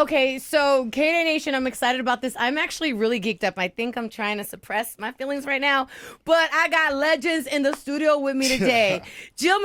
Okay, so K Nation, I'm excited about this. I'm actually really geeked up. I think I'm trying to suppress my feelings right now, but I got legends in the studio with me today. Jill,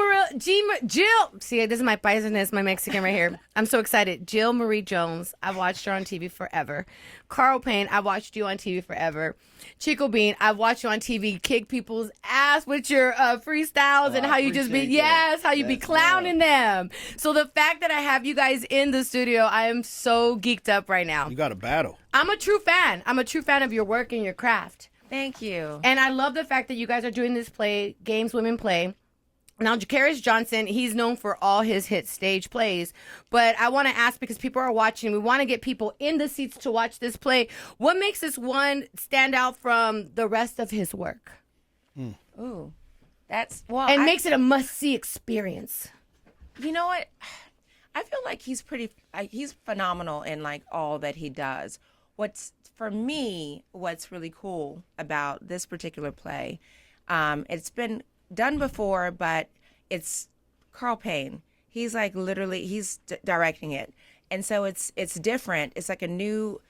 see, this is my Bisoness, my Mexican right here. I'm so excited. Jill Marie Jones, I've watched her on TV forever. Carl Payne, I watched you on TV forever. Chico Bean, I've watched you on TV kick people's ass with your freestyles and how you just be, how you be clowning them. So the fact that I have you guys in the studio, I am so geeked up right now. You got a battle. I'm a true fan. I'm a true fan of your work and your craft. Thank you. And I love the fact that you guys are doing this play, Games Women Play. Now, Jacarius Johnson, he's known for all his hit stage plays, but I want to ask, because people are watching, we want to get people in the seats to watch this play. What makes this one stand out from the rest of his work? Ooh, that's, well, and makes it a must-see experience. You know what? I feel like he's phenomenal in like all that he does. For me, what's really cool about this particular play, it's been done before, but it's Carl Payne. He's like literally, he's directing it. And so it's different. It's like a new,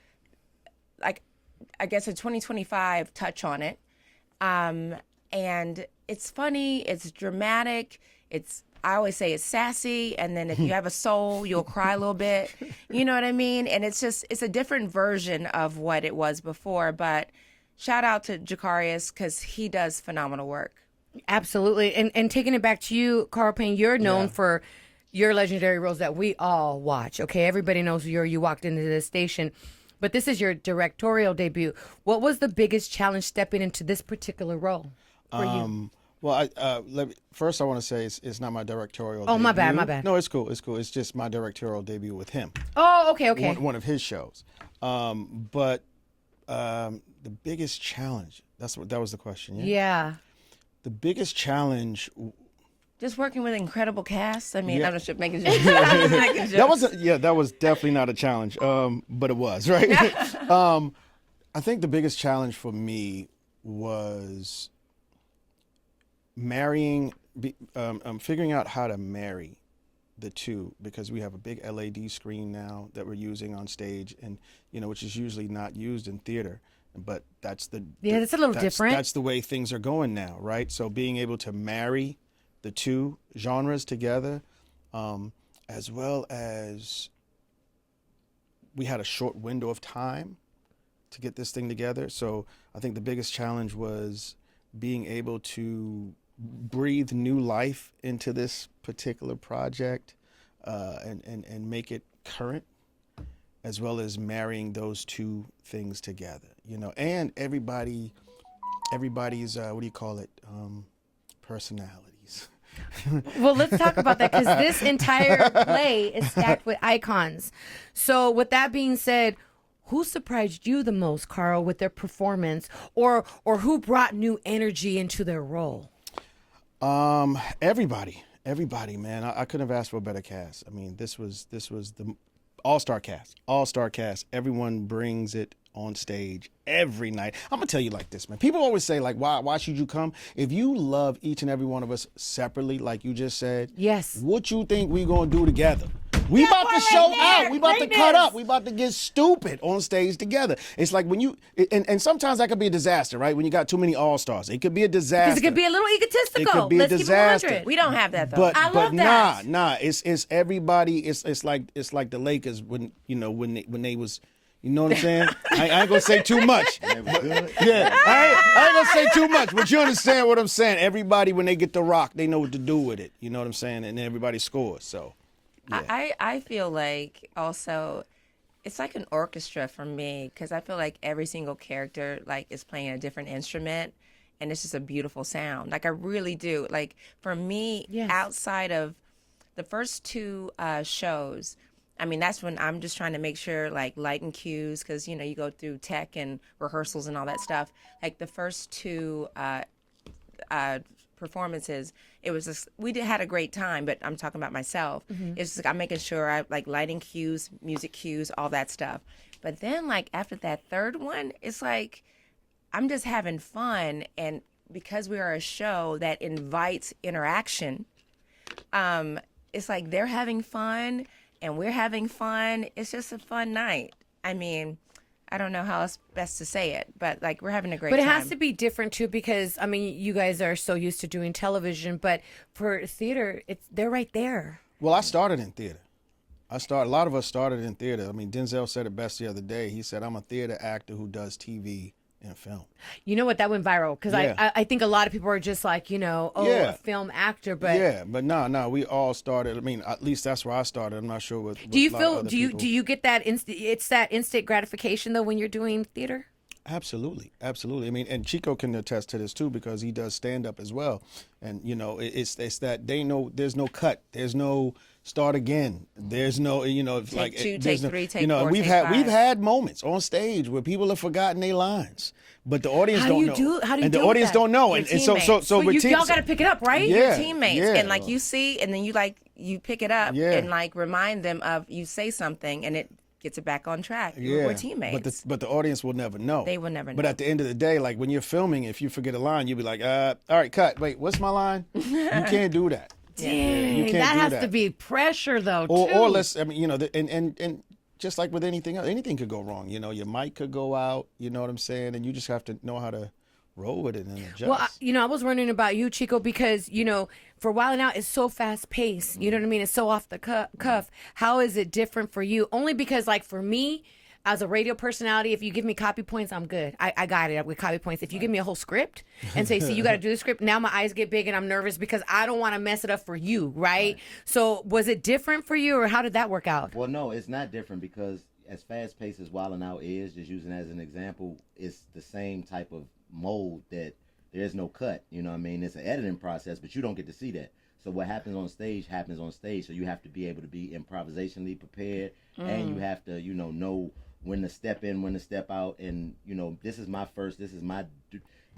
like, I guess a 2025 touch on it. And it's funny, it's dramatic, I always say it's sassy, and then if you have a soul, you'll cry a little bit. You know what I mean? And it's a different version of what it was before. But shout out to Jacarius, because he does phenomenal work. Absolutely. And taking it back to you, Carl Payne, you're known for your legendary roles that we all watch. Okay, everybody knows you walked into this station. But this is your directorial debut. What was the biggest challenge stepping into this particular role for you? Well, first I want to say it's not my directorial debut. Oh, my bad. No, it's cool. It's just my directorial debut with him. Oh, okay. One of his shows. But the biggest challenge, that was the question, yeah? Yeah. The biggest challenge... Just working with an incredible cast. I mean, I'm just making jokes. That was definitely not a challenge, but it was, right? I think the biggest challenge for me was figuring out how to marry the two, because we have a big LED screen now that we're using on stage, and which is usually not used in theater. But that's that's a little different. That's the way things are going now, right? So being able to marry the two genres together, as well as we had a short window of time to get this thing together. So I think the biggest challenge was being able to breathe new life into this particular project, and make it current, as well as marrying those two things together, and everybody's, what do you call it? Personalities. Well, let's talk about that, because this entire play is stacked with icons. So with that being said, who surprised you the most, Carl, with their performance, or who brought new energy into their role? Everybody, man. I couldn't have asked for a better cast. I mean, this was the all-star cast. Everyone brings it on stage every night. I'm gonna tell you like this, man. People always say, like, why should you come? If you love each and every one of us separately, like you just said, yes, what you think we gonna do together? We about to show out. We about to cut up. We about to get stupid on stage together. It's like when you, and sometimes that could be a disaster, right? When you got too many all-stars. It could be a disaster. Because it could be a little egotistical. It could be Let's a disaster. We don't have that, though. I love that. Nah. It's everybody. It's like the Lakers when they was. You know what I'm saying? I ain't gonna say too much. I ain't gonna say too much, but you understand what I'm saying. Everybody, when they get the rock, they know what to do with it. You know what I'm saying? And everybody scores. So, yeah. I feel like also it's like an orchestra for me, because I feel like every single character like is playing a different instrument, and it's just a beautiful sound. Like I really do. Like for me, outside of the first two shows, I mean, that's when I'm just trying to make sure, like, lighting cues, because, you go through tech and rehearsals and all that stuff. Like, the first two performances, it was just, had a great time, but I'm talking about myself. Mm-hmm. It's just, I'm making sure I, like, lighting cues, music cues, all that stuff. But then, like, after that third one, it's like, I'm just having fun. And because we are a show that invites interaction, it's like they're having fun. and we're having fun, it's just a fun night. I mean, I don't know how else best to say it, but like we're having a great But time. it has to be different too, because I mean, you guys are so used to doing television, but for theater, they're right there. Well, I started in theater. A lot of us started in theater. I mean, Denzel said it best the other day. He said, "I'm a theater actor who does TV and film." You know what? That went viral because Yeah. I think a lot of people are just like, Yeah. a film actor. But Yeah, but no, we all started. I mean, at least that's where I started. I'm not sure what. do you a lot of feel? other Do you people- do you get that that instant gratification though when you're doing theater? Absolutely, absolutely. I mean, and Chico can attest to this too because he does stand up as well. And it's that they know there's no cut, there's no start again, there's no it's Take like two, there's take no, three, take four, we've take had five. moments on stage where people have forgotten their lines, but the audience How do don't you know. do- how do you and the deal with audience that? don't know, Your and so teammates. so But with y'all teams, got to pick it up, right? Yeah. Your teammates, yeah. and like you see, and then you pick it up Yeah. and like remind them of you say something, and it gets it back on track. Yeah, We're teammates. But the audience will never know. They will never But know. at the end of the day, like when you're filming, if you forget a line, you'll be like, all right, cut. Wait, what's my line? You can't do that. Dang, you can't that do has that. to be pressure though. Or too. let's, I mean, and just like with anything else, anything could go wrong. Your mic could go out. You know what I'm saying? And you just have to know how to roll with it and adjust. Well, I was wondering about you, Chico, because for a while now it's so fast paced. You know what I mean? It's so off the cuff. How is it different for you? Only because, like, for me, as a radio personality, if you give me copy points, I'm good. I got it with copy points. If you give me a whole script and say, "See, you got to do the script," now my eyes get big and I'm nervous because I don't want to mess it up for you, right? So, was it different for you, or how did that work out? Well, no, it's not different because as fast paced as Wild 'N Out is, just using it as an example, it's the same type of mold that there's no cut. You know what I mean? It's an editing process, but you don't get to see that. So what happens on stage happens on stage. So you have to be able to be improvisationally prepared, and you have to, know when to step in, when to step out. And, this is my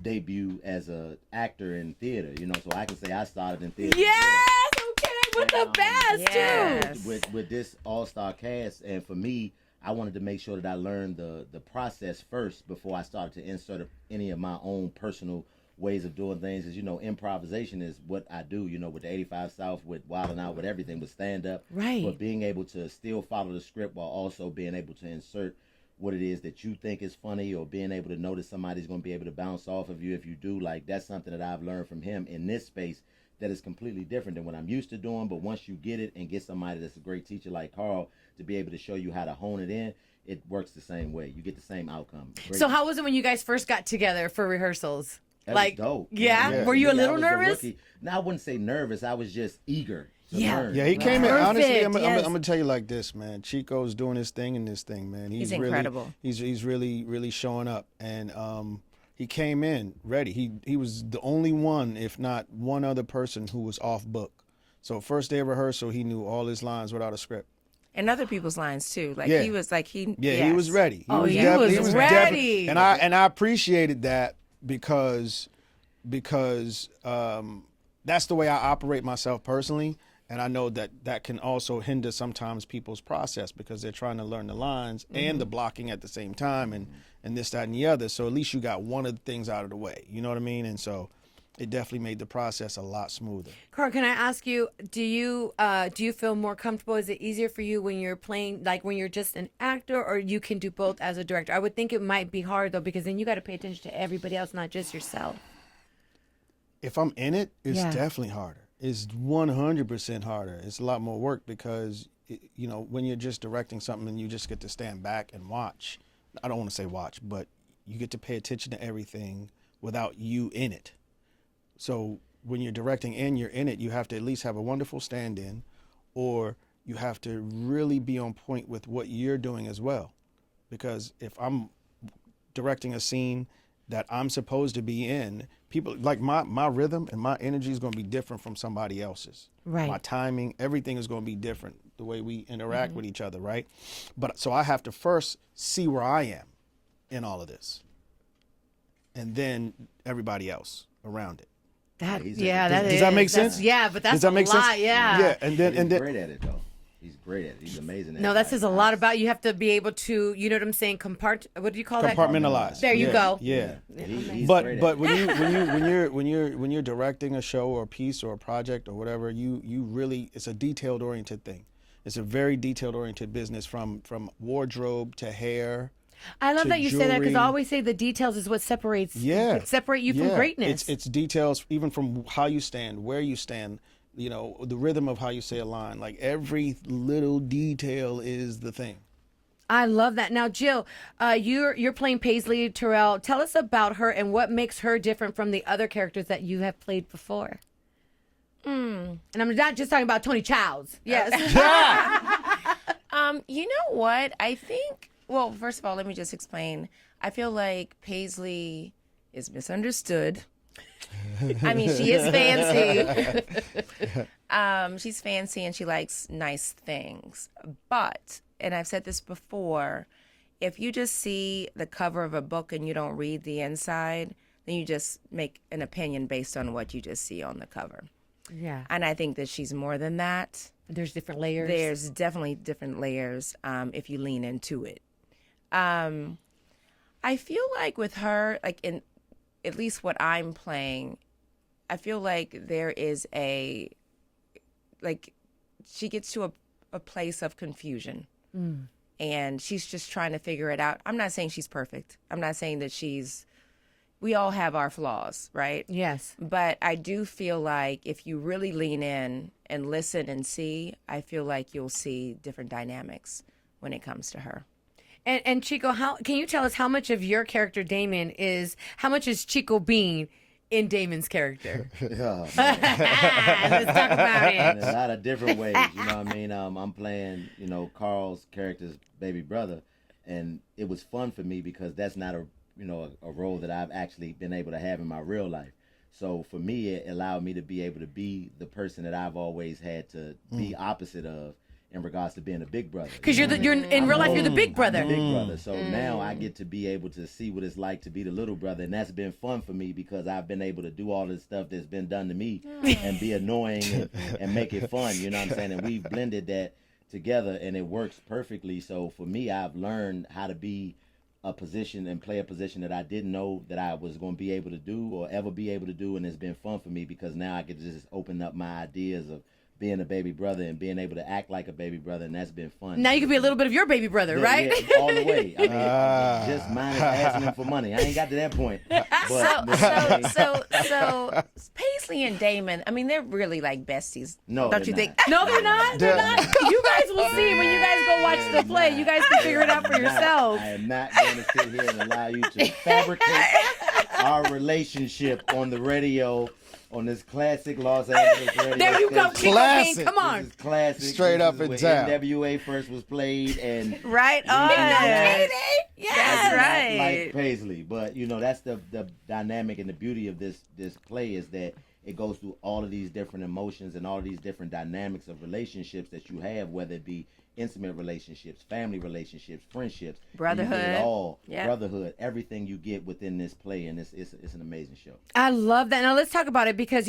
debut as a actor in theater, so I can say I started in theater. Yes, okay, with the best yes. too. With this all-star cast, and for me, I wanted to make sure that I learned the process first before I started to insert any of my own personal ways of doing things. As improvisation is what I do, with the 85 South, with Wild 'N Out, with everything, with stand-up. Right. But being able to still follow the script while also being able to insert what it is that you think is funny, or being able to know that somebody's going to be able to bounce off of you if you do. Like, that's something that I've learned from him in this space that is completely different than what I'm used to doing. But once you get it and get somebody that's a great teacher like Carl to be able to show you how to hone it in, it works the same way. You get the same outcome. Great. So, how was it when you guys first got together for rehearsals? That Like, was dope. yeah? Yeah. Were you a I little was the nervous? rookie. No, I wouldn't say nervous. I was just eager to Yeah. learn. Yeah, he came in. Perfect, Honestly, I'm yes. gonna tell you like this, man. Chico's doing his thing in this thing, man. He's really, incredible. He's really showing up, and he came in ready. He was the only one, if not one other person, who was off book. So first day of rehearsal, he knew all his lines without a script. And other people's lines too. Like Yeah. he was like Yeah, yes. he was ready. Oh, he definitely- was definitely- ready. and I appreciated that because that's the way I operate myself personally. And I know that can also hinder sometimes people's process because they're trying to learn the lines and the blocking at the same time and this, that, and the other. So at least you got one of the things out of the way. You know what I mean? And so it definitely made the process a lot smoother. Carl, can I ask you, do you feel more comfortable? Is it easier for you when you're playing, like when you're just an actor, or you can do both as a director? I would think it might be hard though, because then you got to pay attention to everybody else, not just yourself. If I'm in it, it's Yeah. definitely harder. It's 100% harder. It's a lot more work because, when you're just directing something and you just get to stand back and watch. I don't want to say watch, but you get to pay attention to everything without you in it. So when you're directing and you're in it, you have to at least have a wonderful stand-in, or you have to really be on point with what you're doing as well. Because if I'm directing a scene that I'm supposed to be in, people like my rhythm and my energy is going to be different from somebody else's. Right. My timing, everything is going to be different, the way we interact with each other, right? But so I have to first see where I am in all of this, and then everybody else around it. That He's Does that make sense? Yeah, but that's Does that a make lot. sense? Yeah. Yeah, and then He's great at it though. He's great at it. He's amazing at it. No, that says a Like, lot about you. Have to be able to, you know what I'm saying? What do you call that? compartmentalize. There you Yeah, go. Yeah. he's But great at but it. when you're directing a show or a piece or a project or whatever, you really, it's a detailed oriented thing. It's a very detail-oriented business, from wardrobe to hair. I love to that you say that, because I jewelry. always say the details is what separates separate you from Yeah. greatness. It's details, even from how you stand, where you stand, the rhythm of how you say a line. Like every little detail is the thing. I love that. Now, Jill, you're playing Paisley Terrell. Tell us about her and what makes her different from the other characters that you have played before. And I'm not just talking about Tony Childs. Yes. You know what? I think, well, first of all, let me just explain. I feel like Paisley is misunderstood. I mean, she is fancy. She's fancy and she likes nice things. But, and I've said this before, if you just see the cover of a book and you don't read the inside, then you just make an opinion based on what you just see on the cover. Yeah. And I think that she's more than that. There's different layers. There's definitely different layers if you lean into it. I feel like with her, like in at least what I'm playing, I feel like there is she gets to a place of confusion. And she's just trying to figure it out. I'm not saying she's perfect. I'm not saying that we all have our flaws, right? Yes. But I do feel like if you really lean in and listen and see, I feel like you'll see different dynamics when it comes to her. And Chico, can you tell us how much of your character Damon how much is Chico Bean in Damon's character? Yeah, Let's talk about in it. a lot of different ways. You know what I mean? I'm playing, Carl's character's baby brother, and it was fun for me because that's not a role that I've actually been able to have in my real life. So for me, it allowed me to be able to be the person that I've always had to be opposite of in regards to being a big brother. Because you're in real life, you're the big brother. I'm the big brother. So now I get to be able to see what it's like to be the little brother, and that's been fun for me because I've been able to do all this stuff that's been done to me and be annoying and make it fun. You know what I'm saying? And we've blended that together, and it works perfectly. So for me, I've learned how to be a position and play a position that I didn't know that I was going to be able to do or ever be able to do, and it's been fun for me because now I get to just open up my ideas of being a baby brother and being able to act like a baby brother, and that's been fun. Now you can be a little bit of your baby brother, right? Yeah, all the way. I mean, just minus asking him for money. I ain't got to that point. But, So Paisley and Damon, I mean, they're really like besties. No, don't they're you think? not. No, they're not. They're not. You guys will see when you guys go watch the play. You guys can figure it out for yourselves. I am not going to sit here and allow you to fabricate our relationship on the radio, on this classic Los Angeles radio There you go, station. Chico Bean. Classic. Come This on. is classic. Straight This up is and where down. NWA first was played, and Right on. That's That's right. like Paisley. But that's the dynamic and the beauty of this play is that it goes through all of these different emotions and all of these different dynamics of relationships that you have, whether it be intimate relationships, family relationships, friendships, Brotherhood. You get it all. Yeah. Brotherhood, everything you get within this play, and it's an amazing show. I love that. Now let's talk about it because,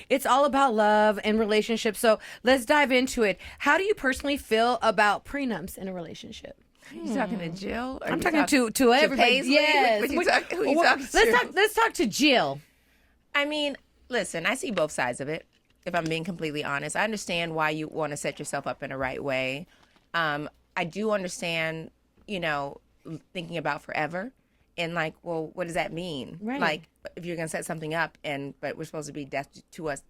it's all about love and relationships. So let's dive into it. How do you personally feel about prenups in a relationship? You talking to Jill? Or I'm you talking to everybody. Paisley? Yes. Who you talking to? Let's talk to Jill. I mean, listen, I see both sides of it, if I'm being completely honest. I understand why you want to set yourself up in the right way. I do understand, thinking about forever and like, well, what does that mean? Right. Like, if you're going to set something up but we're supposed to be death to us.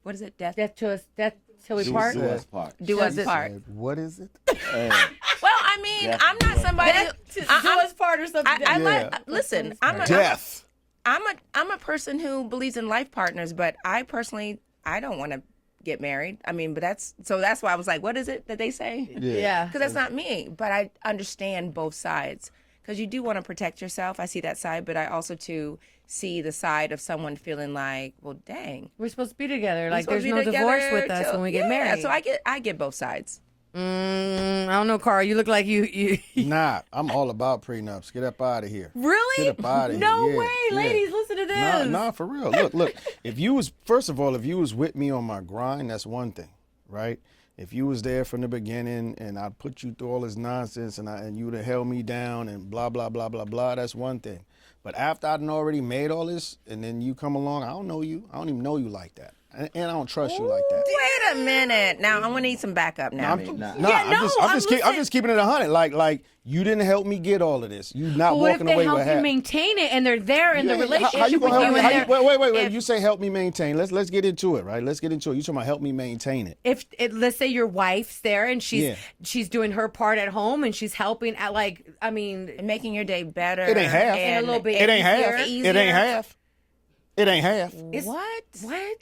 What is it? Death Death till we Do part. us part. do us part. What is it? Well, I mean, Death I'm not do us somebody. Do us part or something. I Yeah. listen. Death. I'm a person who believes in life partners, but I personally don't want to get married. I mean, but that's why I was like, what is it that they say? Yeah. Because that's not me. But I understand both sides because you do want to protect yourself. I see that side, but I also too see the side of someone feeling like, well, dang, We're supposed to be together. Like supposed there's to be no divorce together with us till- when we get yeah, married. So I get both sides. I don't know, Carl. You look like you Nah, I'm all about prenups. Get up out of here. really? Get up outta here. No Yeah, way, yeah. ladies. Listen to this. Nah, for real. Look. If you was with me on my grind, that's one thing, right? If you was there from the beginning and I put you through all this nonsense and you would have held me down and blah blah blah blah blah, that's one thing. But after I'd already made all this and then you come along, I don't know you. I don't even know you like that. and I don't trust you like that. Wait a minute. Now I want to need some backup now. I'm just keeping it 100. Like you didn't help me get all of this. You not But what if walking they away help with you half. maintain it and they're there in the How relationship you with gonna you? help me? And Wait. You say help me maintain. Let's get into it, right? Let's get into it. You talking about help me maintain it? if let's say your wife's there and she's doing her part at home and she's helping at And making your day better. It ain't half. And a little bit It ain't half. easier. It ain't half. It ain't half. What?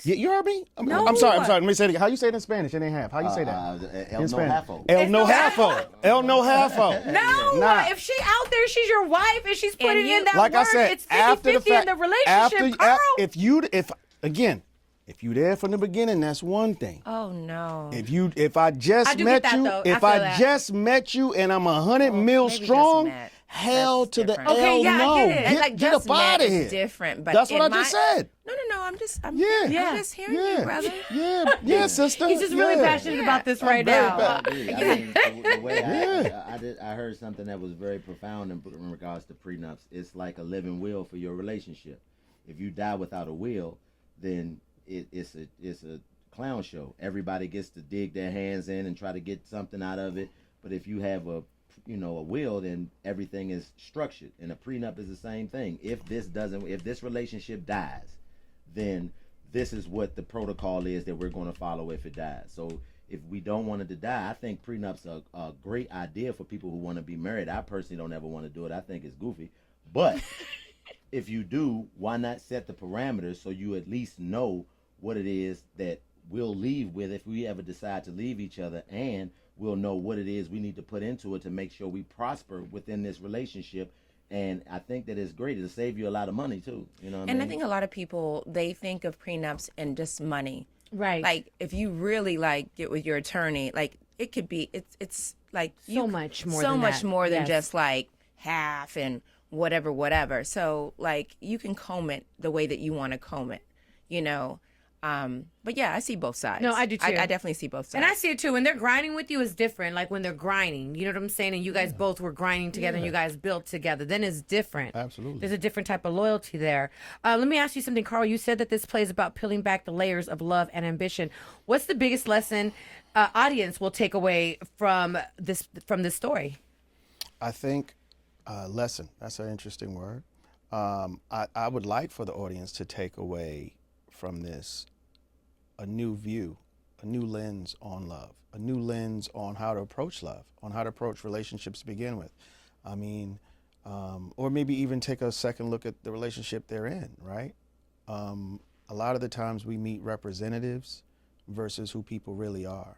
You heard me? No. I'm sorry. Let me say it again. How you say it in Spanish? It ain't half. How you say that? El in no Spanish? halfo. El no halfo. El no halfo. No, Nah. if she out there, she's your wife, and she's putting in that Like work. I said, it's 50-50 after the fact, in the relationship, Carl. if you there from the beginning, that's one thing. Oh no. If I just I do met get that, you, though. if I I feel that. just met you and I'm 100 mil maybe just strong, met. hell That's to the different. Okay, hell yeah, I no. get it. Like Get just up out met of is here. different, but That's what I in just my- said. No. I'm Yeah. just hearing you, brother. Yeah, sister. He's just really passionate about this right very now. bad. I agree. I mean, the way I heard something that was very profound in regards to prenups. It's like a living will for your relationship. If you die without a will, then it's a clown show. Everybody gets to dig their hands in and try to get something out of it. But if you have a will, then everything is structured. And a prenup is the same thing. If this relationship dies, then this is what the protocol is that we're going to follow if it dies. So if we don't want it to die, I think prenups are a great idea for people who want to be married. I personally don't ever want to do it. I think it's goofy. But if you do, why not set the parameters so you at least know what it is that we'll leave with if we ever decide to leave each other, and we'll know what it is we need to put into it to make sure we prosper within this relationship. And I think that it's great. It'll save you a lot of money too. You know what I mean? I think a lot of people, they think of prenups and just money. Right. Like if you really get with your attorney, like it could be, it's like So much more so than much that. more than Yes. just like half and whatever. So like you can comb it the way that you want to comb it, But yeah, I see both sides. No, I do too. I definitely see both sides. And I see it too. When they're grinding with you, is different. Like when they're grinding, you know what I'm saying? And you guys both were grinding together and you guys built together. Then it's different. Absolutely. There's a different type of loyalty there. Let me ask you something, Carl. You said that this play is about peeling back the layers of love and ambition. What's the biggest lesson audience will take away from this story? I think lesson. That's an interesting word. I would like for the audience to take away from this a new view, a new lens on love, a new lens on how to approach love, on how to approach relationships to begin with. I mean, or maybe even take a second look at the relationship they're in, right? A lot of the times we meet representatives versus who people really are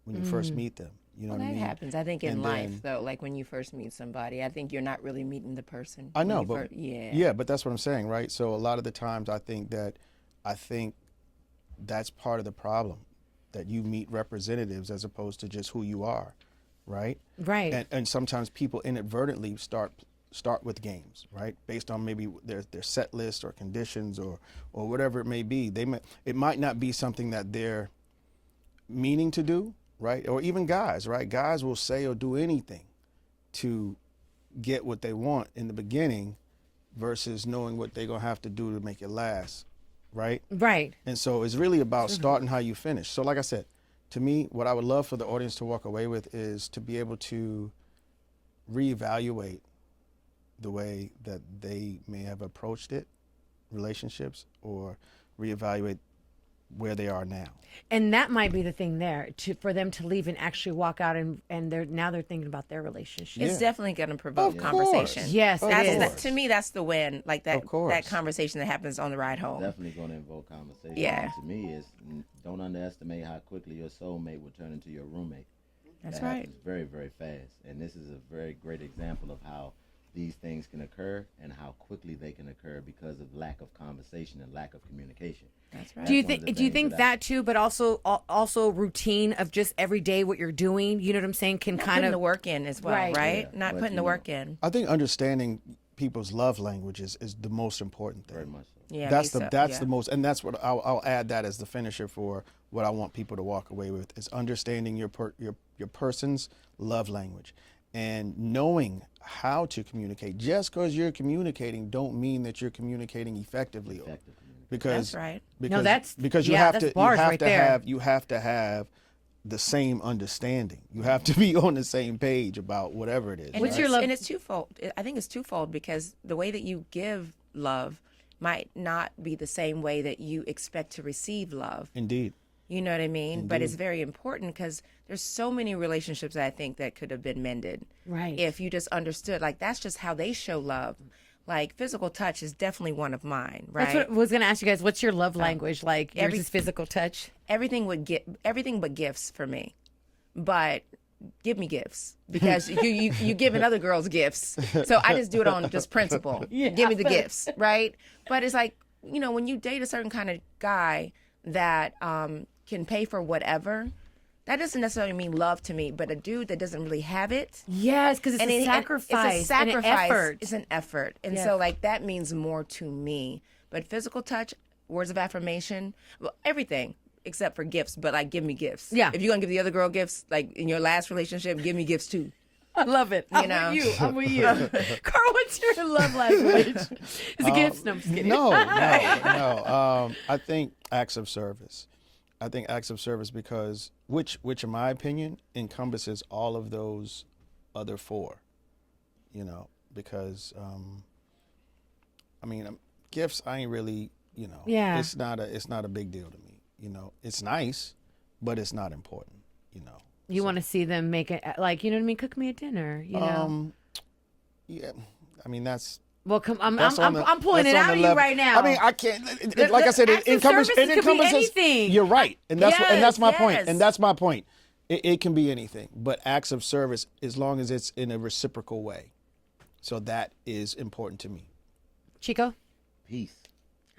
when you first meet them. You know what I that mean? happens. I think in And life, then- though, like when you first meet somebody, I think you're not really meeting the person. I when know, you but yeah, but that's what I'm saying, right? So a lot of the times I think that's part of the problem, that you meet representatives as opposed to just who you are, right? Right. And sometimes people inadvertently start with games, right? Based on maybe their set list or conditions or whatever it may be. It might not be something that they're meaning to do, right? Or even guys, right? Guys will say or do anything to get what they want in the beginning versus knowing what they're going to have to do to make it last, right? Right. And so it's really about starting how you finish. So like I said, to me, what I would love for the audience to walk away with is to be able to reevaluate the way that they may have approached relationships, or reevaluate where they are now. And that might be the thing there, for them to leave and actually walk out and they're thinking about their relationship. it's definitely going to provoke Of conversation. course. Yes, Of it is. course. To me, that's the win. Like that, Of course. that conversation that happens on the ride home. Definitely going to invoke conversation. Yeah. And to me, is don't underestimate how quickly your soulmate will turn into your roommate. That's That right. happens very, very fast. And this is a very great example of how these things can occur and how quickly they can occur because of lack of conversation and lack of communication. That's right. Do you That's one of think? the Do you things think that too? But also routine of just every day what you're doing. You know what I'm saying? Can kind putting of the work in as well, Right. right? Yeah, Not but putting you the know- work in. I think understanding people's love languages is the most important thing. Very much so. Yeah, that's me the so, that's yeah. the most, and that's what I'll add that as the finisher for what I want people to walk away with, is understanding your person's love language and knowing how to communicate. Just because you're communicating don't mean that you're communicating effectively. Effective communication. because That's right. because that's- because you yeah, have that's to bars right there. you have to have the same understanding. You have to be on the same page about whatever it is. And What's right? your love- And it's twofold. I think it's twofold because the way that you give love might not be the same way that you expect to receive love. Indeed. You know what I mean? But Indeed. it's very important because there's so many relationships I think that could have been mended. Right. If you just understood, like, that's just how they show love. Like, physical touch is definitely one of mine, right? That's what I was going to ask you guys. What's your love language? Like, yours every- is physical touch? Everything but gifts for me. But give me gifts because you giving other girls gifts. So I just do it on just principle. Yeah. Give me the gifts, right? But it's like, you know, when you date a certain kind of guy that can pay for whatever, that doesn't necessarily mean love to me. But a dude that doesn't really have it, Yes, because it's a sacrifice. it's a sacrifice. And an effort. It's an effort, and Yes. so like that means more to me. But physical touch, words of affirmation, well, everything except for gifts. But like, give me gifts. Yeah. If you're gonna give the other girl gifts, like in your last relationship, give me gifts too. I love it. I'm know? with you. I'm with you. Carl, what's your love language? Is it gifts? No, I'm just kidding. No. I think acts of service. I think acts of service because which in my opinion encompasses all of those other four. You know, because gifts I ain't really, Yeah. it's not a big deal to me. You know, it's nice, but it's not important, you know. You want to see them make it, like, you know what I mean? Cook me a dinner, you know? Yeah, I mean that's Well, I'm that's on the- pulling that's it on out the of you level. right now. I mean, I can't. Like I said, acts it of service could be encompasses anything. You're right, and that's my point. yes. And that's my point. It can be anything, but acts of service, as long as it's in a reciprocal way. So that is important to me. Chico? Peace.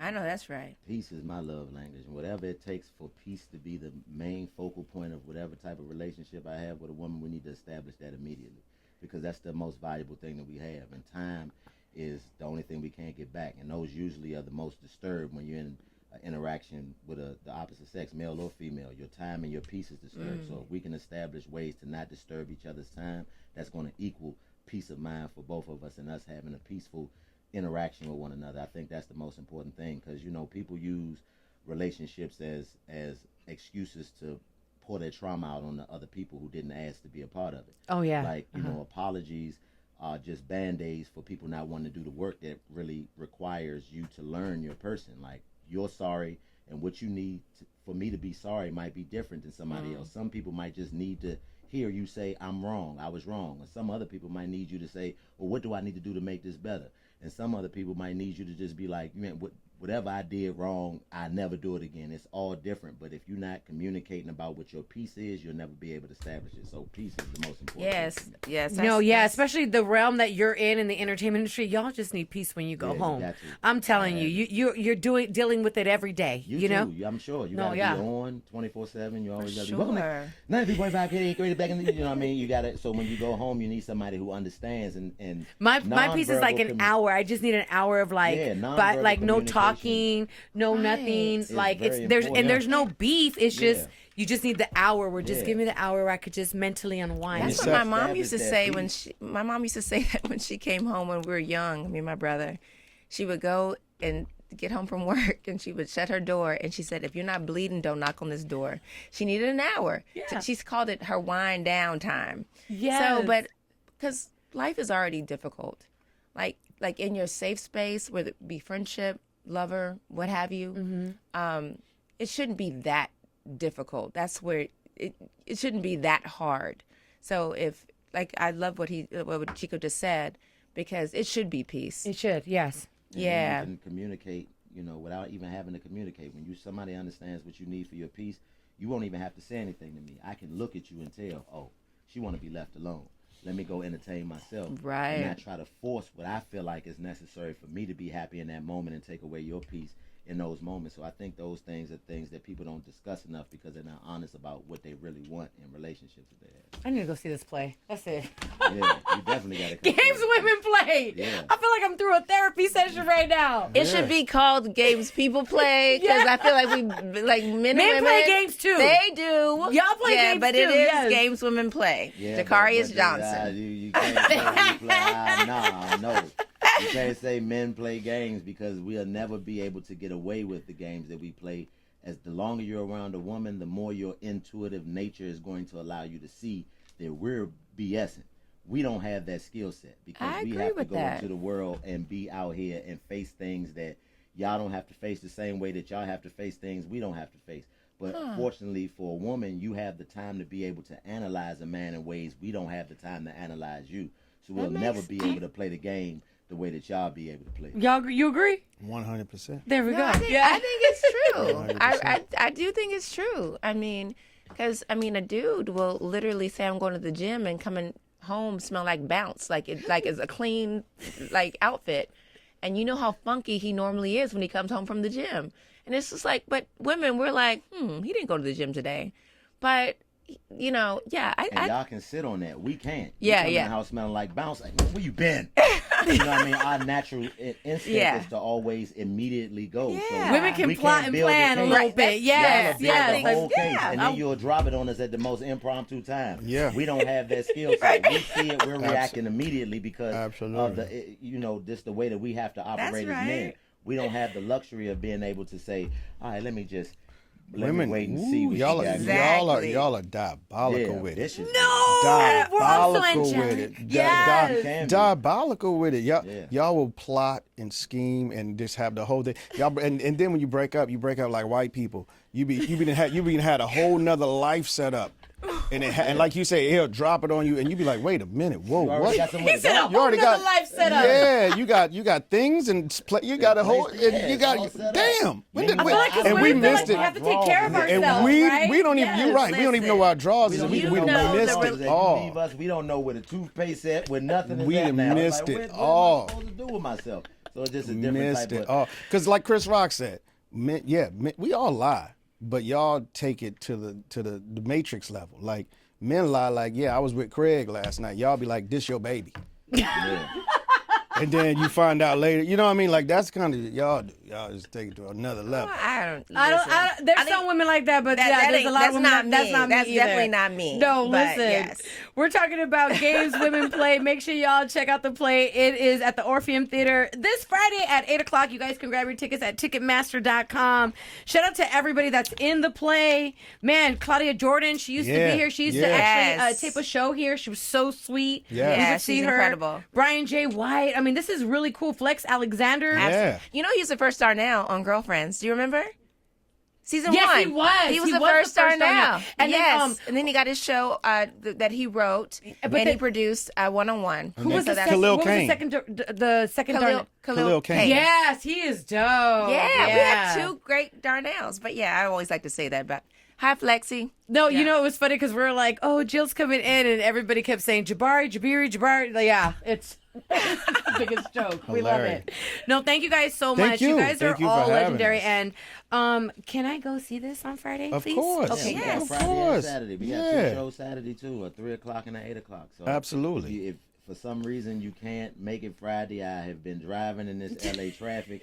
I know that's right. Peace is my love language, and whatever it takes for peace to be the main focal point of whatever type of relationship I have with a woman, we need to establish that immediately, because that's the most valuable thing that we have, and time is the only thing we can't get back, and those usually are the most disturbed when you're in an interaction with the opposite sex, male or female. Your time and your peace is disturbed. So if we can establish ways to not disturb each other's time, that's going to equal peace of mind for both of us and us having a peaceful interaction with one another. I think that's the most important thing, because people use relationships as excuses to pour their trauma out on the other people who didn't ask to be a part of it. Oh, yeah. Like apologies are just band-aids for people not wanting to do the work that really requires you to learn your person. Like, you're sorry, and what you need for me to be sorry might be different than somebody else. Some people might just need to hear you say, I'm wrong, I was wrong. And some other people might need you to say, well, what do I need to do to make this better? And some other people might need you to just be like, man, whatever I did wrong, I never do it again. It's all different. But if you're not communicating about what your peace is, you'll never be able to establish it. So peace is the most important. Yes. No, yeah, especially the realm that you're in the entertainment industry. Y'all just need peace when you go Yeah, you home. got to. I'm telling you, you're dealing with it every day. You know? too. I'm sure. You No, gotta yeah. be on 24/7. You always gotta be Sure. welcome. 93.5 K, great back in the, you know what I mean? You gotta, so when you go home, you need somebody who understands and My piece is like nonverbal an hour. I just need an hour of like, Yeah, but nonverbal like no communication. talking, no nothing. It's Like very there's important. there's no beef. It's just Yeah. you just need the hour. Where just Yeah. give me the hour where I could just mentally unwind. That's you what my set mom used to standards say that my mom used to say that when she came home when we were young, me and my brother. She would go and get home from work and she would shut her door and she said, if you're not bleeding, don't knock on this door. She needed an hour. Yeah. She's called it her wind down time. Yes. So, but because life is already difficult. Like in your safe space, whether it be friendship, lover, what have you, it shouldn't be that difficult. That's where it shouldn't be that hard. So if, like, I love what Chico just said, because it should be peace. It should, yes. And Yeah. you can communicate, without even having to communicate. When somebody understands what you need for your peace, you won't even have to say anything to me. I can look at you and tell, oh, she want to be left alone. Let me go entertain myself. Right. And not try to force what I feel like is necessary for me to be happy in that moment and take away your peace in those moments. So I think those things are things that people don't discuss enough because they're not honest about what they really want in relationships that they have. I need to go see this play. That's it. Yeah, you definitely got to. Games women play. Yeah. I feel like I'm through a therapy session right now. It should be called games people play because I feel like men and Men women play games too. They do. Y'all play games but too, it is yes. games women play. Yeah, Jakarius but, Johnson. you can't say you play. No. You can't say men play games because we'll never be able to get away with the games that we play. As the longer you're around a woman, the more your intuitive nature is going to allow you to see that we're BSing. We don't have that skill set because I we agree have to with go that. into the world and be out here and face things that y'all don't have to face the same way that y'all have to face things we don't have to face. But fortunately for a woman, you have the time to be able to analyze a man in ways we don't have the time to analyze you. So we'll never be able to play the game the way that y'all be able to play. Y'all, you agree? 100%. There we go. I think it's true. 100%. I do think it's true. I mean, because a dude will literally say, "I'm going to the gym," and coming home smell like bounce, like it's a clean outfit, and you know how funky he normally is when he comes home from the gym. And it's just like, but women, we're like, he didn't go to the gym today. But, you know, yeah. And y'all can sit on that. We can't. Yeah, you come yeah. in the house smelling like bounce. Like, where you been? You know what I mean? Our natural instinct is to always immediately go. Yeah. So Women can we plot can't and build the plan a case. little bit. Yes, Y'all yes. build the whole case, yeah. and then you'll drop it on us at the most impromptu time. Yeah. We don't have that skill set. We see it, we're reacting immediately because of Absolutely. just the way that we have to operate as men. We don't have the luxury of being able to say, all right, let me Women, wait and see what y'all, she got. Exactly. y'all are diabolical with it. vicious. No, we're also Diabolical with angelic. it. Yes. Can be. Diabolical with it. Yeah. Y'all will plot and scheme and just have the whole thing. Y'all and then when you break up like white people. You had a whole nother life set up. And like you say, he'll drop it on you, and you be like, "Wait a minute, whoa, You already what?" got somewhere He to said go. a whole nother life set up. Yeah, you got things and you got a whole, Yeah, and you it's all got set up. damn. When did I we, feel like 'cause and we women feel missed like it. we have to take care of And ourselves, we right? we don't even. You're right. We don't even know what our draws is. We You done know missed the it You all. leave us, we don't know where the toothpaste at, where nothing is We at done now. missed Like, it what all. am I supposed to do with myself? So it's just a different Missed type it of. all. Because like Chris Rock said, men, we all lie, but y'all take it to the Matrix level. Like men lie, like I was with Craig last night. Y'all be like, this your baby. Yeah. And then you find out later, you know what I mean? Like that's kind of y'all do. Y'all just take it to another level. I don't. There's some women like that, but there's a lot of women that's not me That's either. definitely not me. No, but listen. yes. We're talking about games women play. Make sure y'all check out the play. It is at the Orpheum Theater this Friday at 8 o'clock. You guys can grab your tickets at Ticketmaster.com. Shout out to everybody that's in the play. Man, Claudia Jordan, she used to be here. She used to actually Yes. tape a show here. She was so sweet. Yeah. We Yeah, would see she's her. incredible. Brian J. White. I mean, this is really cool. Flex Alexander. Yeah. You know he's the first star now on Girlfriends. Do you remember? Season Yes, 1. he was. He was He the was first the star first star now. now. And then, yes. And then he got his show that he wrote and he produced one-on-one. Who was then the second? Khalil What was Cain. the second Darnell? Khalil Cain. Yes, he is dope. Yeah, we had 2 great Darnells. But yeah, I always like to say that. But hi, Flexi. No, Yeah. you know, it was funny because we were like, oh, Jill's coming in, and everybody kept saying Jabari. Like, yeah, it's the biggest joke. We love Hilarious. it. No, thank you guys so Thank much. you. Guys Thank are you for all having legendary. us. And can I go see this on Friday, Of please? course. Okay, Yeah, we yes. got Friday course. and Saturday. We got Yeah. 2 shows Saturday too, a 3 o'clock and an 8 o'clock. So Absolutely. if for some reason you can't make it Friday, I have been driving in this LA traffic,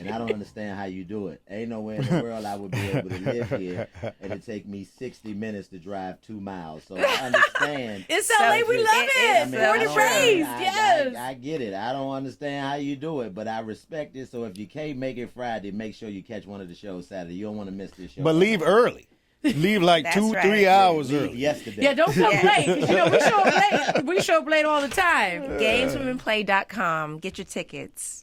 and I don't understand how you do it. Ain't nowhere in the world I would be able to live here, and it take me 60 minutes to drive 2 miles. So I understand. It's So LA. We it- love it- it. it's Born and so raised. I- Yes. I get it. I don't understand how you do it, but I respect it. So if you can't make it Friday, make sure you catch one of the shows Saturday. You don't want to miss this show. But leave early. Leave like That's 2-3 right. hours Leave early. yesterday. Yeah, don't come late. 'Cause, you know, we show up late. We show up late all the time. GamesWomenPlay.com. Get your tickets.